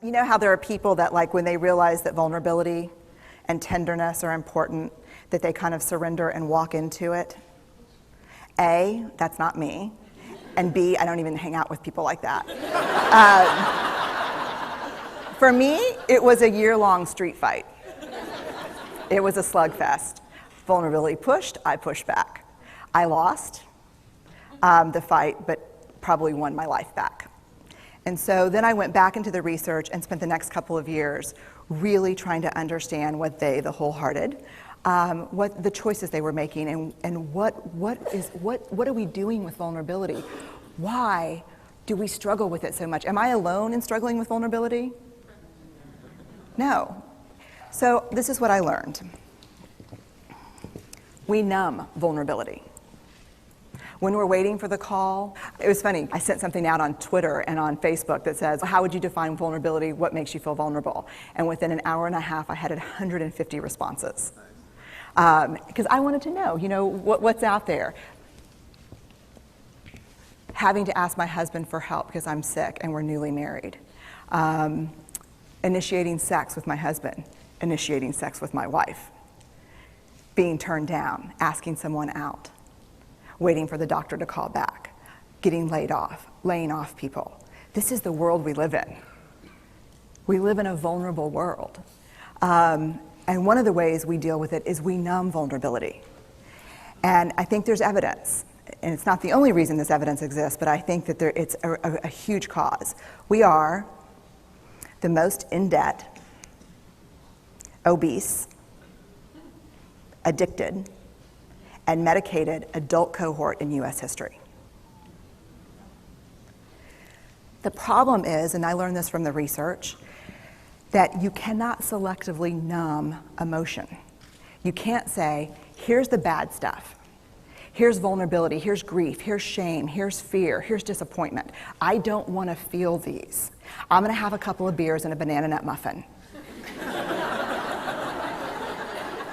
You know how there are people that, like, when they realize that vulnerability and tenderness are important, that they kind of surrender and walk into it? A, that's not me. And B, I don't even hang out with people like that. For me, it was a year-long street fight. It was a slugfest. Vulnerability pushed, I pushed back. I lost the fight, but probably won my life back. And so then I went back into the research and spent the next couple of years really trying to understand what they, the wholehearted, what the choices they were making, and what are we doing with vulnerability? Why do we struggle with it so much? Am I alone in struggling with vulnerability? No. So this is what I learned. We numb vulnerability. When we're waiting for the call, it was funny, I sent something out on Twitter and on Facebook that says, how would you define vulnerability? What makes you feel vulnerable? And within an hour and a half, I had 150 responses. Because I wanted to know, what's out there. Having to ask my husband for help because I'm sick and we're newly married. Initiating sex with my husband. Initiating sex with my wife. Being turned down, asking someone out. Waiting for the doctor to call back, getting laid off, laying off people. This is the world we live in. We live in a vulnerable world. And one of the ways we deal with it is we numb vulnerability. And I think there's evidence, and it's not the only reason this evidence exists, but I think that it's a huge cause. We are the most in debt, obese, addicted, and medicated adult cohort in US history. The problem is, and I learned this from the research, that you cannot selectively numb emotion. You can't say, here's the bad stuff. Here's vulnerability, here's grief, here's shame, here's fear, here's disappointment. I don't want to feel these. I'm going to have a couple of beers and a banana nut muffin.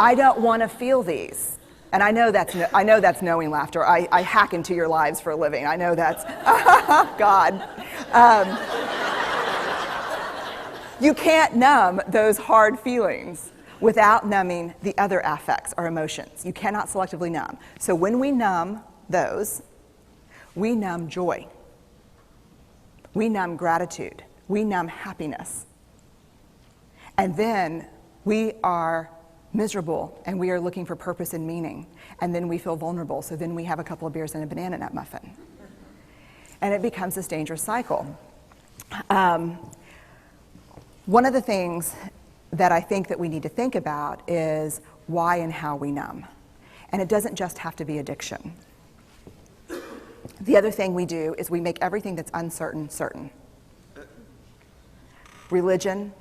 I don't want to feel these. And I know that's knowing laughter. I hack into your lives for a living. I know that's, God. You can't numb those hard feelings without numbing the other affects or emotions. You cannot selectively numb. So when we numb those, we numb joy. We numb gratitude. We numb happiness. And then we are miserable, and we are looking for purpose and meaning, and then we feel vulnerable, so then we have a couple of beers and a banana nut muffin. And it becomes this dangerous cycle. One of the things that I think that we need to think about is why and how we numb. And it doesn't just have to be addiction. The other thing we do is we make everything that's uncertain, certain. Religion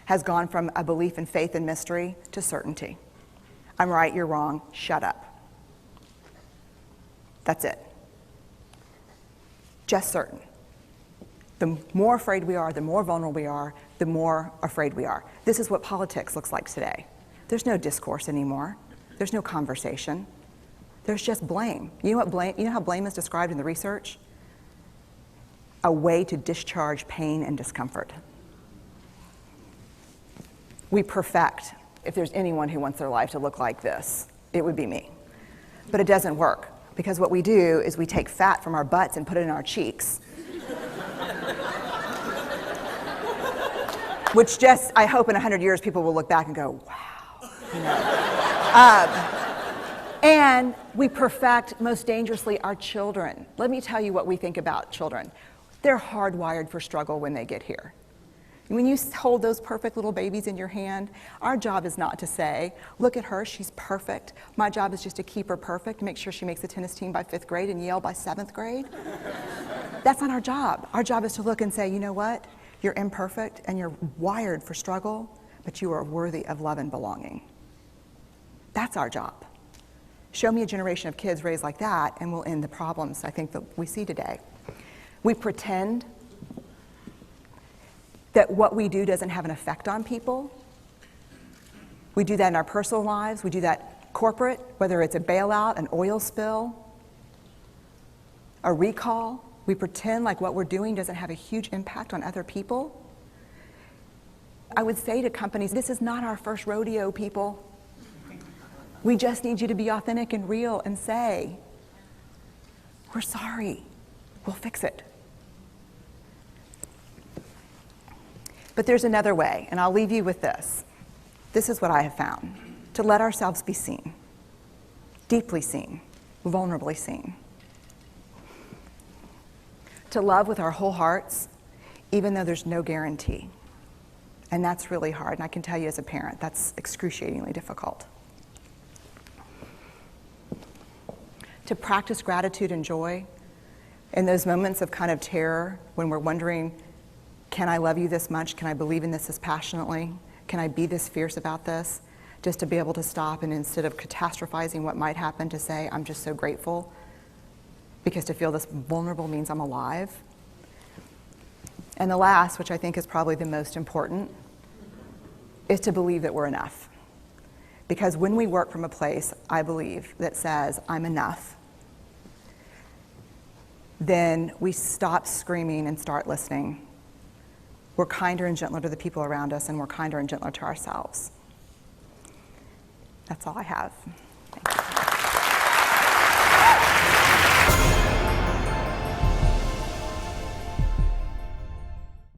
has gone from a belief in faith and mystery to certainty. I'm right, you're wrong, shut up. That's it. Just certain. The more afraid we are, the more vulnerable we are, the more afraid we are. This is what politics looks like today. There's no discourse anymore. There's no conversation. There's just blame. You know how blame is described in the research? A way to discharge pain and discomfort. We perfect. If there's anyone who wants their life to look like this, it would be me. But it doesn't work, because what we do is we take fat from our butts and put it in our cheeks. Which just, I hope in 100 years people will look back and go, wow. And we perfect, most dangerously, our children. Let me tell you what we think about children. They're hardwired for struggle when they get here. When you hold those perfect little babies in your hand, our job is not to say, look at her, she's perfect. My job is just to keep her perfect, make sure she makes the tennis team by 5th grade and Yale by 7th grade. That's not our job. Our job is to look and say, you know what? You're imperfect and you're wired for struggle, but you are worthy of love and belonging. That's our job. Show me a generation of kids raised like that and we'll end the problems I think that we see today. We pretend that what we do doesn't have an effect on people. We do that in our personal lives. We do that corporate, whether it's a bailout, an oil spill, a recall. We pretend like what we're doing doesn't have a huge impact on other people. I would say to companies, this is not our first rodeo, people. We just need you to be authentic and real and say, we're sorry, we'll fix it. But there's another way, and I'll leave you with this. This is what I have found: to let ourselves be seen, deeply seen, vulnerably seen. To love with our whole hearts, even though there's no guarantee. And that's really hard, and I can tell you as a parent, that's excruciatingly difficult. To practice gratitude and joy in those moments of kind of terror when we're wondering, can I love you this much? Can I believe in this passionately? Can I be this fierce about this? Just to be able to stop and instead of catastrophizing what might happen, to say, I'm just so grateful, because to feel this vulnerable means I'm alive. And the last, which I think is probably the most important, is to believe that we're enough. Because when we work from a place, I believe, that says, I'm enough, then we stop screaming and start listening. We're kinder and gentler to the people around us, and we're kinder and gentler to ourselves. That's all I have. Thank you.